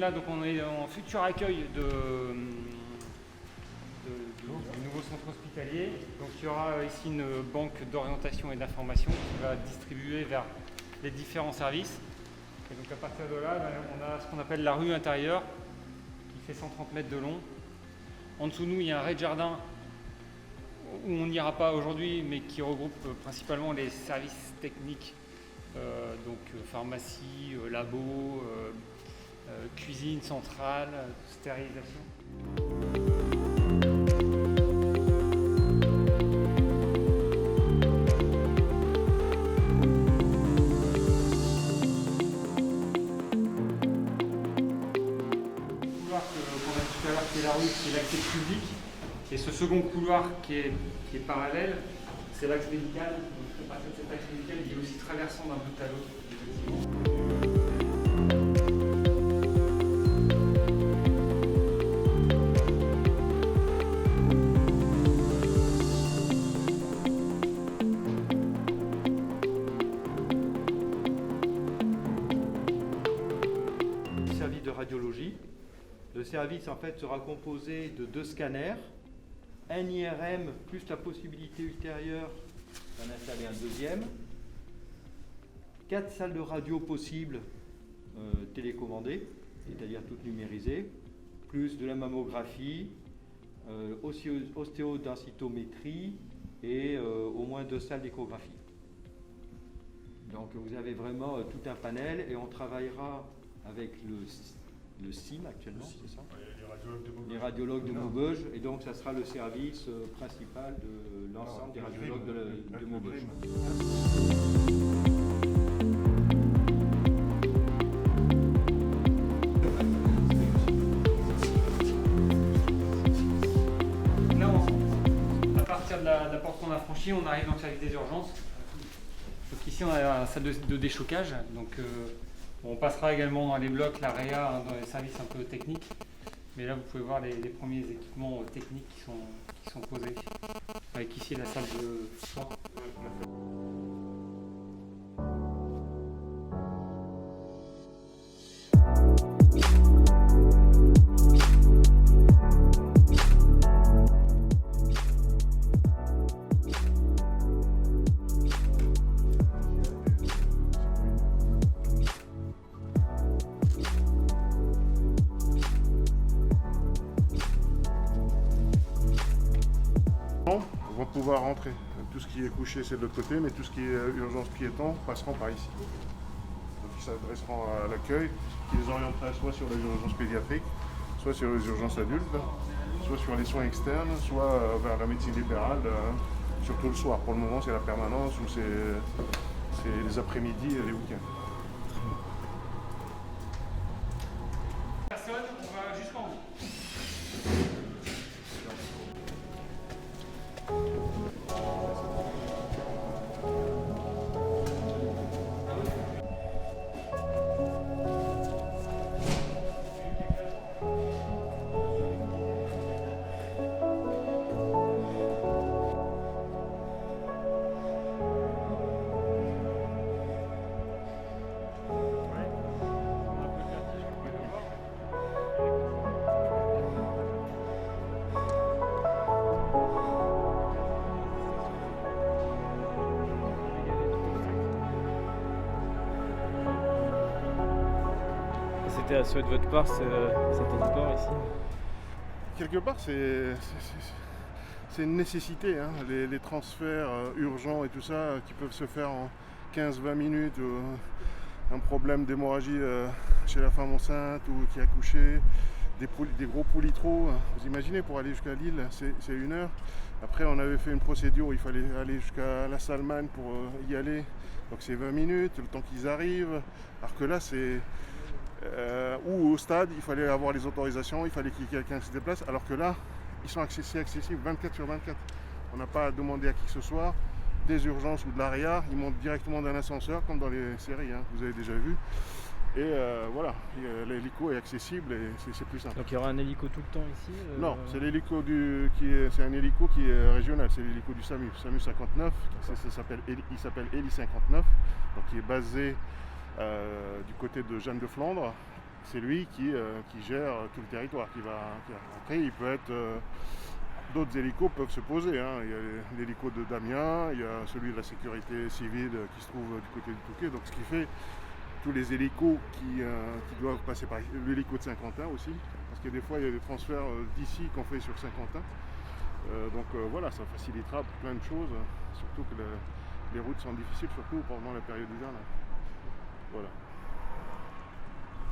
là, donc on est en futur accueil du nouveau centre hospitalier. Donc il y aura ici une banque d'orientation et d'information qui va distribuer vers les différents services. Et donc à partir de là, on a ce qu'on appelle la rue intérieure qui fait 130 mètres de long. En dessous de nous, il y a un rez-de-jardin où on n'ira pas aujourd'hui, mais qui regroupe principalement les services techniques, donc pharmacie, labo, cuisine centrale, stérilisation. Le couloir qu'on a dit tout à l'heure, qui est la rue, c'est l'accès public. Et ce second couloir qui est parallèle, c'est l'axe médical. Donc, à partir de cet axe médical, il est aussi traversant d'un bout à l'autre. Service de radiologie. Le service en fait sera composé de 2 scanners, un IRM plus la possibilité ultérieure d'en installer un deuxième, 4 salles de radio possibles télécommandées, c'est-à-dire toutes numérisées, plus de la mammographie, ostéodensitométrie et au moins 2 salles d'échographie. Donc vous avez vraiment tout un panel et on travaillera avec le CIM actuellement, c'est ça? Les radiologues de Maubeuge, et donc ça sera le service principal de l'ensemble des radiologues de Maubeuge. Là, à partir de la porte qu'on a franchie, on arrive dans le service des urgences. Donc ici, on a la salle de déchocage. Donc, on passera également dans les blocs, la réa, dans les services un peu techniques. Mais là, vous pouvez voir les premiers équipements techniques qui sont posés. Avec ici la salle de soins. On va pouvoir rentrer. Tout ce qui est couché, c'est de l'autre côté, mais tout ce qui est urgence piéton passeront par ici. Donc ils s'adresseront à l'accueil, qui les orientera soit sur les urgences pédiatriques, soit sur les urgences adultes, soit sur les soins externes, soit vers la médecine libérale, surtout le soir. Pour le moment, c'est la permanence ou c'est les après-midi et les week-ends. Personne, on va jusqu'en haut. C'était un souhait de votre part, cet transport ici? Quelque part, c'est une nécessité, hein. Les transferts urgents et tout ça qui peuvent se faire en 15-20 minutes, un problème d'hémorragie chez la femme enceinte ou qui a accouché, des gros polytros. Vous imaginez, pour aller jusqu'à Lille, c'est 1 heure. Après, on avait fait une procédure où il fallait aller jusqu'à la Salmagne pour y aller, donc c'est 20 minutes, le temps qu'ils arrivent. Alors que là, c'est... ou au stade, il fallait avoir les autorisations, il fallait qu'il y ait quelqu'un qui se déplace, alors que là, ils sont accessibles 24/24. On n'a pas à demander à qui que ce soit des urgences ou de l'ARIA, ils montent directement d'un ascenseur, comme dans les séries, hein, vous avez déjà vu. Et voilà, l'hélico est accessible et c'est plus simple. Donc il y aura un hélico tout le temps ici Non, c'est l'hélico c'est un hélico qui est régional, c'est l'hélico du SAMU 59, il s'appelle Héli 59, donc qui est basé du côté de Jeanne de Flandre, c'est lui qui gère tout le territoire. Après, il peut être... d'autres hélicos peuvent se poser. Hein. Il y a l'hélico de Damien, il y a celui de la sécurité civile qui se trouve du côté du Touquet. Donc ce qui fait tous les hélicos qui doivent passer par l'hélico de Saint-Quentin aussi. Parce que des fois, il y a des transferts d'ici qu'on fait sur Saint-Quentin. Voilà, ça facilitera plein de choses. Surtout que les routes sont difficiles, surtout pendant la période d'hiver. Voilà.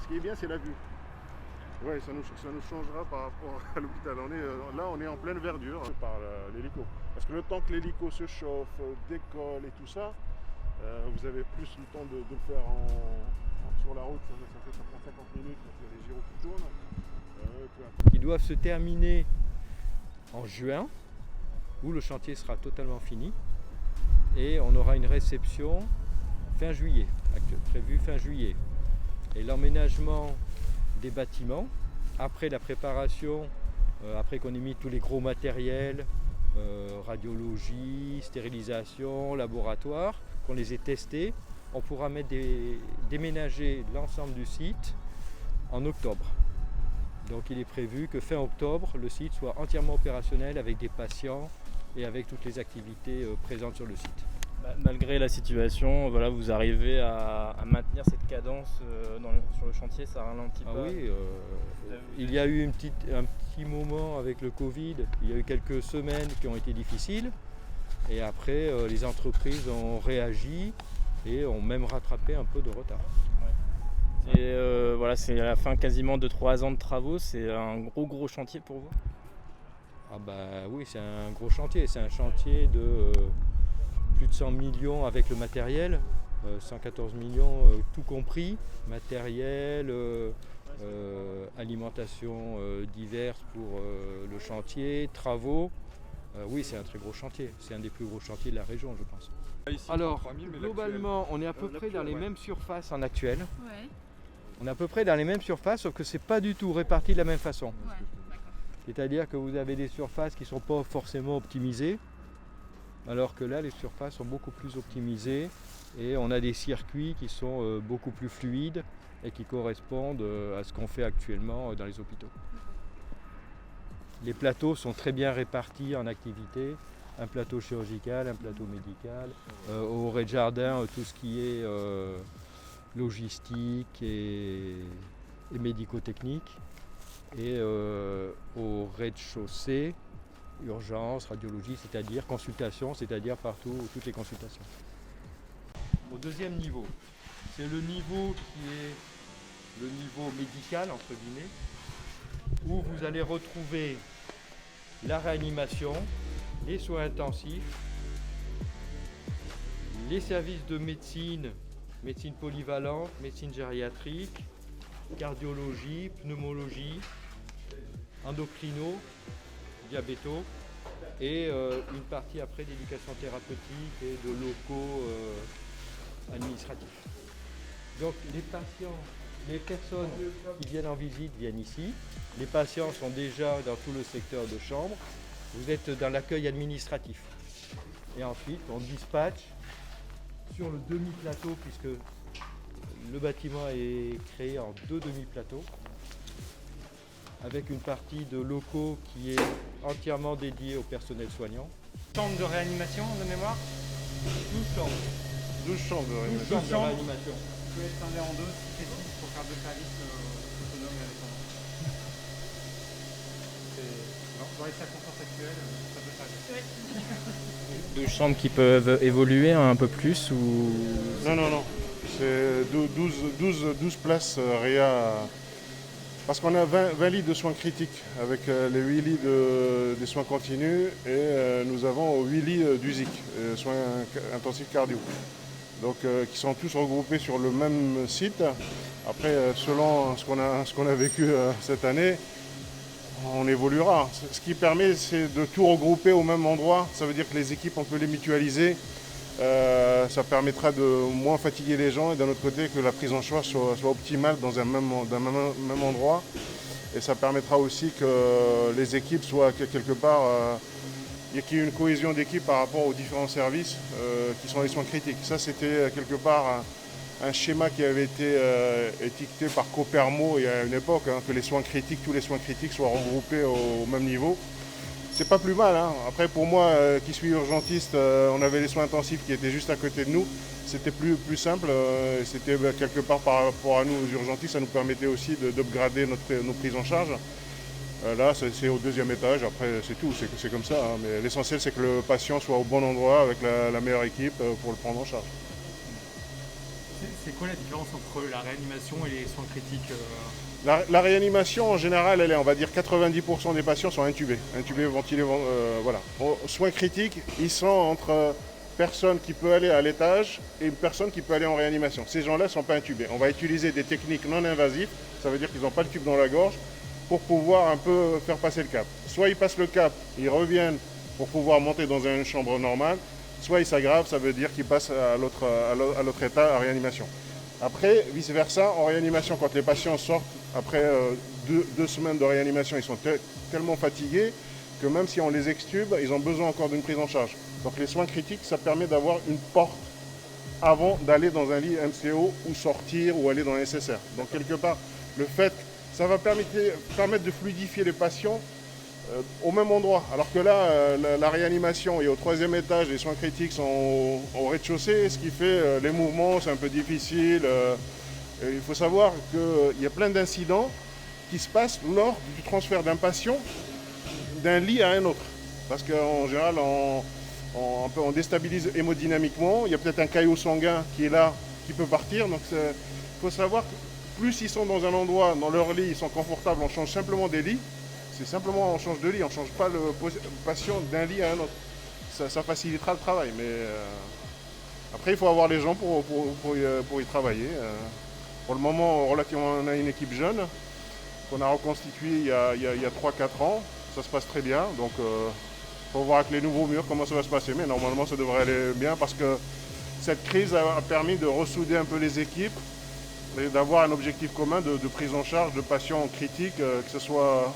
Ce qui est bien, c'est la vue. Oui, ça nous changera par rapport à l'hôpital. On est en pleine verdure par l'hélico. Parce que le temps que l'hélico se chauffe, décolle et tout ça, vous avez plus le temps de le faire sur la route. Ça prend 50 minutes quand il y a les gyros qui tournent. Qui doivent se terminer en juin, où le chantier sera totalement fini. Et on aura une réception fin juillet, prévue fin juillet. Et l'emménagement des bâtiments, après la préparation, après qu'on ait mis tous les gros matériels, radiologie, stérilisation, laboratoire, qu'on les ait testés, on pourra déménager l'ensemble du site en octobre. Donc il est prévu que fin octobre, le site soit entièrement opérationnel avec des patients et avec toutes les activités présentes sur le site. Malgré la situation, voilà, vous arrivez à maintenir cette cadence sur le chantier, ça ralentit pas. Oui, il y a eu un petit moment avec le Covid, il y a eu quelques semaines qui ont été difficiles et après les entreprises ont réagi et ont même rattrapé un peu de retard. Ouais. Et voilà, c'est à la fin quasiment de 3 ans de travaux, c'est un gros chantier pour vous? Ah bah oui, c'est un gros chantier, c'est un chantier de plus de 100 millions avec le matériel, 114 millions tout compris, matériel, alimentation diverse pour le chantier, travaux. Oui, c'est un très gros chantier, c'est un des plus gros chantiers de la région, je pense. Alors, globalement, on est à peu près dans les mêmes surfaces en actuel. Ouais. On est à peu près dans les mêmes surfaces, sauf que c'est pas du tout réparti de la même façon. Ouais, d'accord. C'est-à-dire que vous avez des surfaces qui ne sont pas forcément optimisées, alors que là, les surfaces sont beaucoup plus optimisées et on a des circuits qui sont beaucoup plus fluides et qui correspondent à ce qu'on fait actuellement dans les hôpitaux. Les plateaux sont très bien répartis en activités, un plateau chirurgical, un plateau médical. Au rez-de-jardin, tout ce qui est logistique et médico-technique. Et au rez-de-chaussée, urgence, radiologie, c'est-à-dire consultation, c'est-à-dire partout, toutes les consultations. Au deuxième niveau, c'est le niveau qui est le niveau médical, entre guillemets, où vous allez retrouver la réanimation, les soins intensifs, les services de médecine, médecine polyvalente, médecine gériatrique, cardiologie, pneumologie, endocrino, diabéto et une partie après d'éducation thérapeutique et de locaux administratifs. Donc les personnes qui viennent en visite viennent ici. Les patients sont déjà dans tout le secteur de chambre. Vous êtes dans l'accueil administratif. Et ensuite, on dispatche sur le demi-plateau, puisque le bâtiment est créé en 2 demi-plateaux, avec une partie de locaux qui est entièrement dédiée au personnel soignant. Chambre de réanimation de mémoire, 12 chambres. 12 chambres de 12 réanimation. chambres de réanimation. vous pouvez être scindé en 2 si c'est 6 pour faire 2 services autonomes et indépendants. Dans les circonstances actuelles, ça peut s'arrêter. 2 chambres qui peuvent évoluer un peu plus ou... Non. C'est 12 places réa. Parce qu'on a 20 lits de soins critiques avec les 8 lits des soins continus et nous avons 8 lits d'USIC, soins intensifs cardio. Donc qui sont tous regroupés sur le même site. Après, selon ce qu'on a vécu cette année, on évoluera. Ce qui permet, c'est de tout regrouper au même endroit. Ça veut dire que les équipes, on peut les mutualiser. Ça permettra de moins fatiguer les gens et d'un autre côté que la prise en charge soit optimale dans un même endroit. Et ça permettra aussi que les équipes soient quelque part, qu'il y ait une cohésion d'équipe par rapport aux différents services qui sont les soins critiques. Ça, c'était quelque part un schéma qui avait été étiqueté par Copermo il y a une époque, hein, que les soins critiques, tous les soins critiques soient regroupés au même niveau. C'est pas plus mal, hein. Après pour moi qui suis urgentiste, on avait les soins intensifs qui étaient juste à côté de nous. C'était plus simple, c'était quelque part par rapport à nous aux urgentistes, ça nous permettait aussi d'upgrader nos prises en charge. Là c'est au deuxième étage, après c'est tout, c'est comme ça, hein. Mais l'essentiel c'est que le patient soit au bon endroit avec la meilleure équipe pour le prendre en charge. C'est quoi la différence entre la réanimation et les soins critiques? La réanimation, en général, elle est, on va dire, 90% des patients sont intubés, ventilés, voilà. Aux soins critiques, ils sont entre personne qui peut aller à l'étage et une personne qui peut aller en réanimation. Ces gens-là ne sont pas intubés. On va utiliser des techniques non invasives, ça veut dire qu'ils n'ont pas le tube dans la gorge, pour pouvoir un peu faire passer le cap. Soit ils passent le cap, ils reviennent pour pouvoir monter dans une chambre normale, soit ils s'aggravent, ça veut dire qu'ils passent à l'autre état, à réanimation. Après, vice-versa, en réanimation, quand les patients sortent, après 2 semaines de réanimation, ils sont tellement fatigués que même si on les extube, ils ont besoin encore d'une prise en charge. Donc les soins critiques, ça permet d'avoir une porte avant d'aller dans un lit MCO ou sortir ou aller dans un SSR. Donc quelque part, le fait, ça va permettre de fluidifier les patients au même endroit. Alors que là, la réanimation est au 3e étage, les soins critiques sont au rez-de-chaussée, ce qui fait les mouvements, c'est un peu difficile. Il faut savoir qu'il y a plein d'incidents qui se passent lors du transfert d'un patient d'un lit à un autre. Parce qu'en général, on déstabilise hémodynamiquement, il y a peut-être un caillot sanguin qui est là, qui peut partir. Donc il faut savoir que plus ils sont dans un endroit, dans leur lit, ils sont confortables, on change simplement des lits. C'est simplement on change de lit, on ne change pas le patient d'un lit à un autre. Ça facilitera le travail, mais après il faut avoir les gens pour y travailler. Pour le moment, relativement, on a une équipe jeune qu'on a reconstituée il y a 3-4 ans. Ça se passe très bien, donc il faut voir avec les nouveaux murs comment ça va se passer, mais normalement ça devrait aller bien parce que cette crise a permis de ressouder un peu les équipes et d'avoir un objectif commun de prise en charge de patients critiques, que ce soit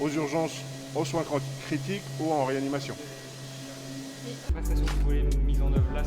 aux urgences, aux soins critiques ou en réanimation. La prestation que vous voulez mise en œuvre là,